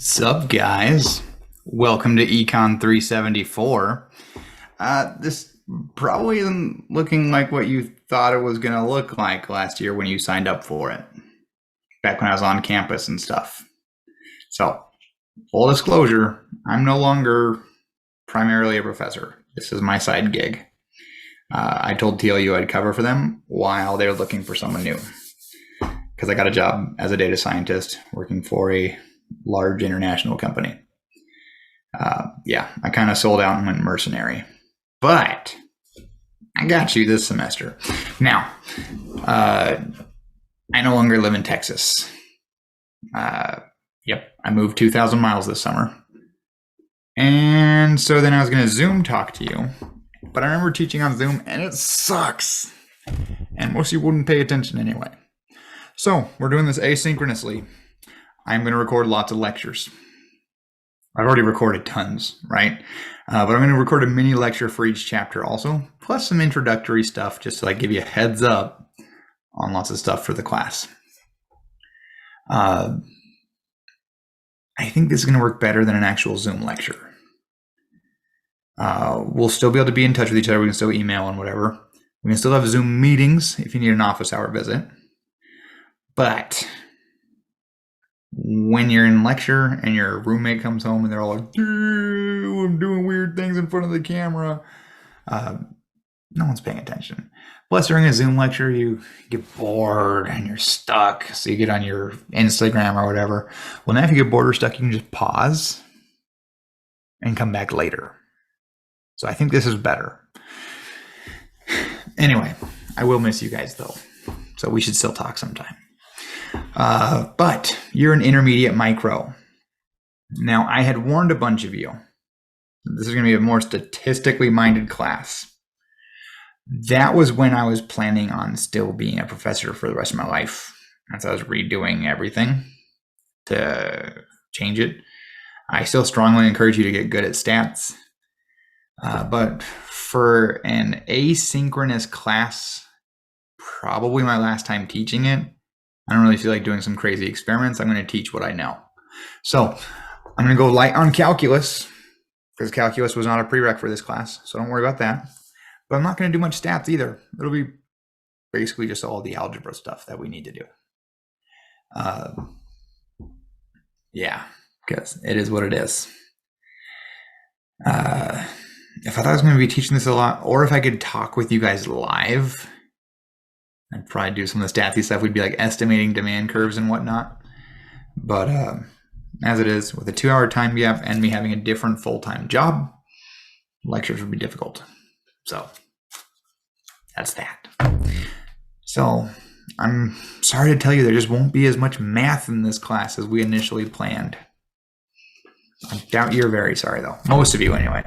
Sup, guys? Welcome to Econ 374. This probably isn't looking like what you thought it was going to look like last year when you signed up for it, back when I was on campus and stuff. So, full disclosure, I'm no longer primarily a professor. This is my side gig. I told TLU I'd cover for them while they were looking for someone new, because I got a job as a data scientist working for a large international company. I kind of sold out and went mercenary, but I got you this semester. Now, I no longer live in Texas. I moved 2,000 miles this summer. And so then I was going to Zoom talk to you, but I remember teaching on Zoom and it sucks. And most of you wouldn't pay attention anyway. So we're doing this asynchronously. I'm going to record lots of lectures. I've already recorded tons, right? But I'm going to record a mini lecture for each chapter also, plus some introductory stuff just to give you a heads up on lots of stuff for the class. I think this is going to work better than an actual Zoom lecture. We'll still be able to be in touch with each other. We can still email and whatever. We can still have Zoom meetings if you need an office hour visit. But when you're in lecture and your roommate comes home and they're all like, I'm doing weird things in front of the camera, no one's paying attention. Plus, during a Zoom lecture, you get bored and you're stuck. So you get on your Instagram or whatever. Well, now if you get bored or stuck, you can just pause and come back later. So I think this is better. Anyway, I will miss you guys though. So we should still talk sometime. But you're an intermediate micro. Now, I had warned a bunch of you. This is going to be a more statistically minded class. That was when I was planning on still being a professor for the rest of my life. As I was redoing everything to change it. I still strongly encourage you to get good at stats. But for an asynchronous class, probably my last time teaching it, I don't really feel like doing some crazy experiments. I'm going to teach what I know. So I'm going to go light on calculus because calculus was not a prereq for this class. So don't worry about that. But I'm not going to do much stats either. It'll be basically just all the algebra stuff that we need to do. Because it is what it is. If I thought I was going to be teaching this a lot, or if I could talk with you guys live, I'd probably do some of the statsy stuff. We'd be estimating demand curves and whatnot. But as it is, with a 2-hour time gap and me having a different full-time job, lectures would be difficult. So that's that. So I'm sorry to tell you there just won't be as much math in this class as we initially planned. I doubt you're very sorry though. Most of you anyway.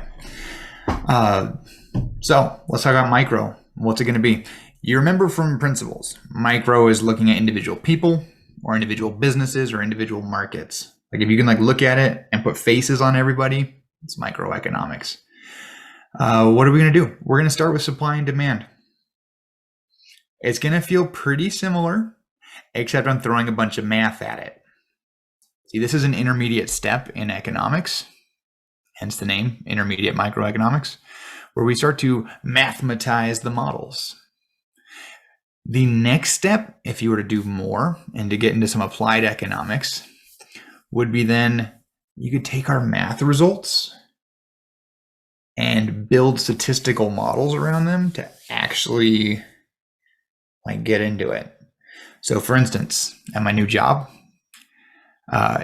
So let's talk about micro. What's it going to be? You remember from principles, micro is looking at individual people or individual businesses or individual markets. If you can look at it and put faces on everybody, it's microeconomics. What are we going to do? We're going to start with supply and demand. It's going to feel pretty similar, except I'm throwing a bunch of math at it. See, this is an intermediate step in economics, hence the name, intermediate microeconomics, where we start to mathematize the models. The next step, if you were to do more and to get into some applied economics, would be then you could take our math results and build statistical models around them to actually get into it. So for instance, at my new job,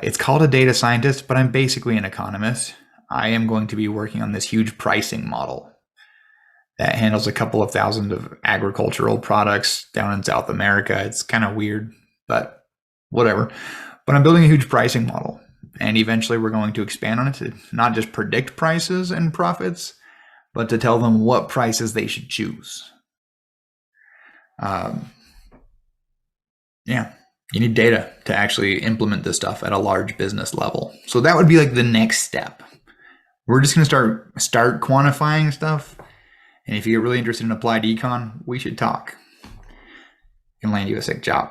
it's called a data scientist, but I'm basically an economist. I am going to be working on this huge pricing model that handles a couple of thousand of agricultural products down in South America. It's kind of weird, but whatever. But I'm building a huge pricing model, and eventually we're going to expand on it to not just predict prices and profits, but to tell them what prices they should choose. You need data to actually implement this stuff at a large business level. So that would be the next step. We're just going to start quantifying stuff. And if you get really interested in applied econ, we should talk. I can land you a sick job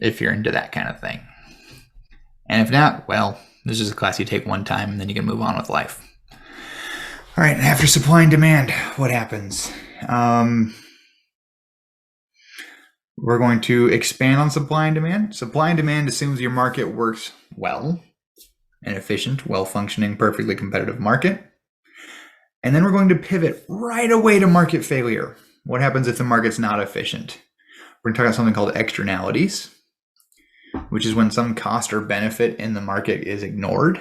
if you're into that kind of thing. And if not, well, This is a class you take one time and then you can move on with life. All right, after supply and demand, what happens? We're going to expand on supply and demand. Supply and demand assumes your market works well, an efficient, well-functioning, perfectly competitive market. And then we're going to pivot right away to market failure. What happens if the market's not efficient? We're going to talk about something called externalities, which is when some cost or benefit in the market is ignored.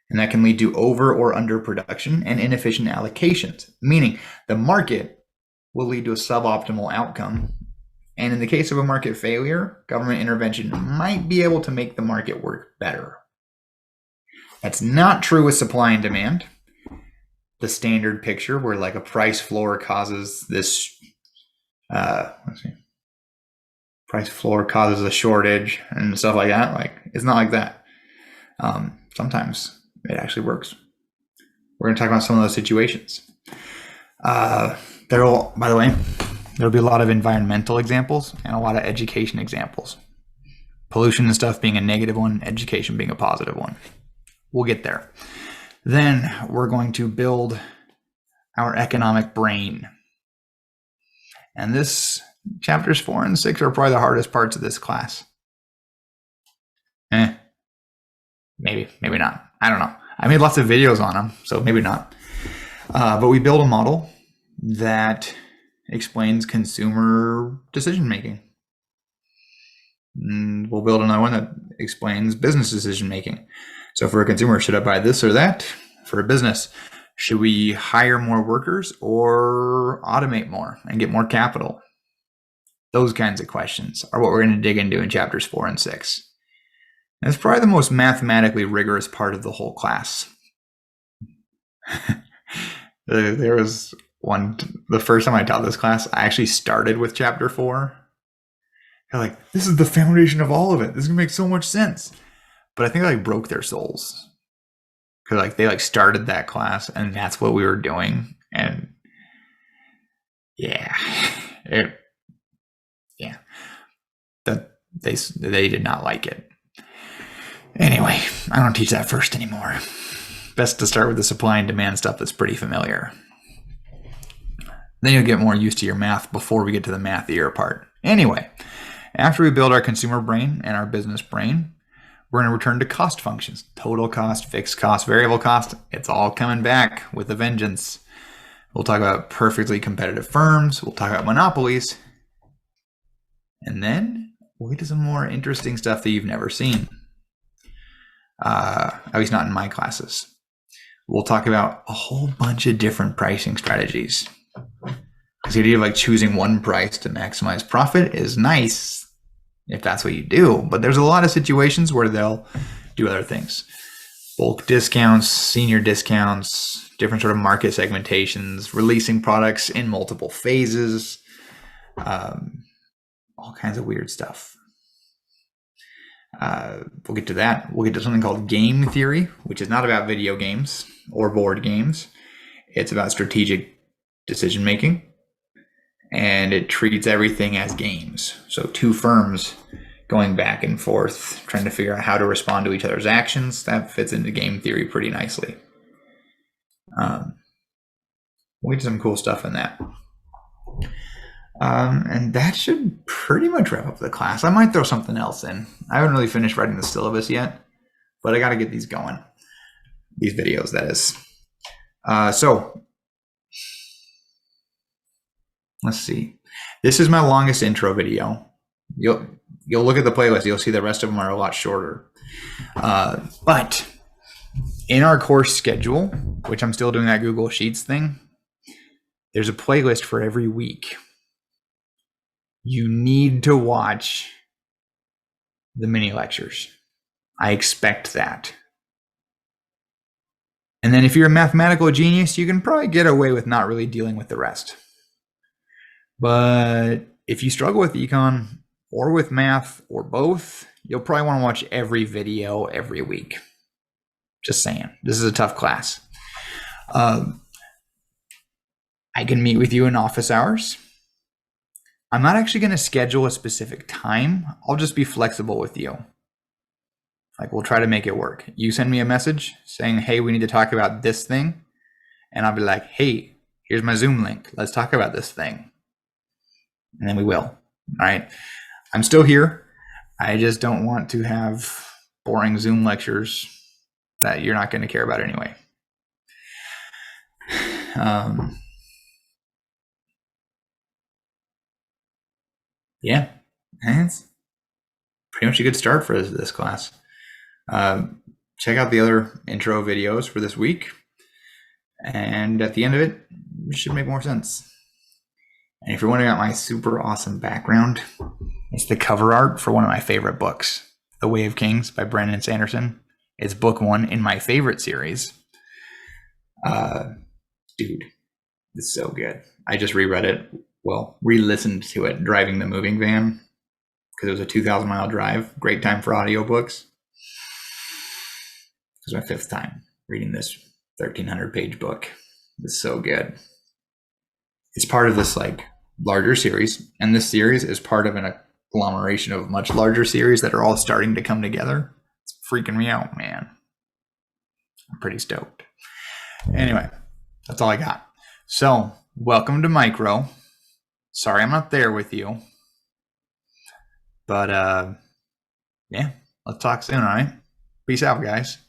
And that can lead to over or under production and inefficient allocations, meaning the market will lead to a suboptimal outcome. And in the case of a market failure, government intervention might be able to make the market work better. That's not true with supply and demand. The standard picture where like a price floor causes this, price floor causes a shortage and stuff like that. Like, it's not like that. Sometimes it actually works. We're going to talk about some of those situations. By the way, there'll be a lot of environmental examples and a lot of education examples. Pollution and stuff being a negative one, education being a positive one. We'll get there. Then we're going to build our economic brain. And this chapters 4 and 6 are probably the hardest parts of this class. Maybe not. I don't know. I made lots of videos on them, so maybe not. But we build a model that explains consumer decision making. And we'll build another one that explains business decision making. So for a consumer, should I buy this or that? For a business, should we hire more workers or automate more and get more capital? Those kinds of questions are what we're going to dig into in chapters 4 and 6. And it's probably the most mathematically rigorous part of the whole class. There was the first time I taught this class, I actually started with chapter 4. They're like, this is the foundation of all of it. This is gonna make so much sense. But I think I broke their souls. Because they started that class and that's what we were doing. And they did not like it. Anyway, I don't teach that first anymore. Best to start with the supply and demand stuff that's pretty familiar. Then you'll get more used to your math before we get to the mathier part. Anyway, after we build our consumer brain and our business brain, we're going to return to cost functions. Total cost, fixed cost, variable cost. It's all coming back with a vengeance. We'll talk about perfectly competitive firms. We'll talk about monopolies. And then we'll get to some more interesting stuff that you've never seen. At least not in my classes. We'll talk about a whole bunch of different pricing strategies. Because the idea of choosing one price to maximize profit is nice if that's what you do, but there's a lot of situations where they'll do other things. Bulk discounts, senior discounts, different sort of market segmentations, releasing products in multiple phases, all kinds of weird stuff. We'll get to that. We'll get to something called game theory, which is not about video games or board games. It's about strategic decision making, and it treats everything as games. So two firms going back and forth, trying to figure out how to respond to each other's actions. That fits into game theory pretty nicely. We'll get to some cool stuff in that. And that should pretty much wrap up the class. I might throw something else in. I haven't really finished writing the syllabus yet, but I got to get these going. These videos, that is. So let's see. This is my longest intro video. You'll look at the playlist. You'll see the rest of them are a lot shorter. But in our course schedule, which I'm still doing that Google Sheets thing, there's a playlist for every week. You need to watch the mini lectures. I expect that. And then if you're a mathematical genius, you can probably get away with not really dealing with the rest. But if you struggle with econ or with math or both, you'll probably want to watch every video every week. Just saying, this is a tough class. I can meet with you in office hours. I'm not actually going to schedule a specific time. I'll just be flexible with you. Like, we'll try to make it work. You send me a message saying, hey, we need to talk about this thing. And I'll be like, hey, here's my Zoom link. Let's talk about this thing. And then we will. All right. I'm still here. I just don't want to have boring Zoom lectures that you're not going to care about anyway. Yeah, that's pretty much a good start for this class. Check out the other intro videos for this week. And at the end of it, it should make more sense. And if you're wondering about my super awesome background, it's the cover art for one of my favorite books, The Way of Kings by Brandon Sanderson. It's book 1 in my favorite series. Dude, it's so good. I just reread it. Well, re-listened to it driving the moving van because it was a 2,000-mile drive. Great time for audiobooks. It was my 5th time reading this 1,300-page book. It's so good. It's part of this like larger series, and this series is part of an agglomeration of much larger series that are all starting to come together. It's freaking me out, man. I'm pretty stoked. Anyway, that's all I got. So, welcome to Micro. Sorry I'm not there with you. But, yeah, let's talk soon, all right? Peace out, guys.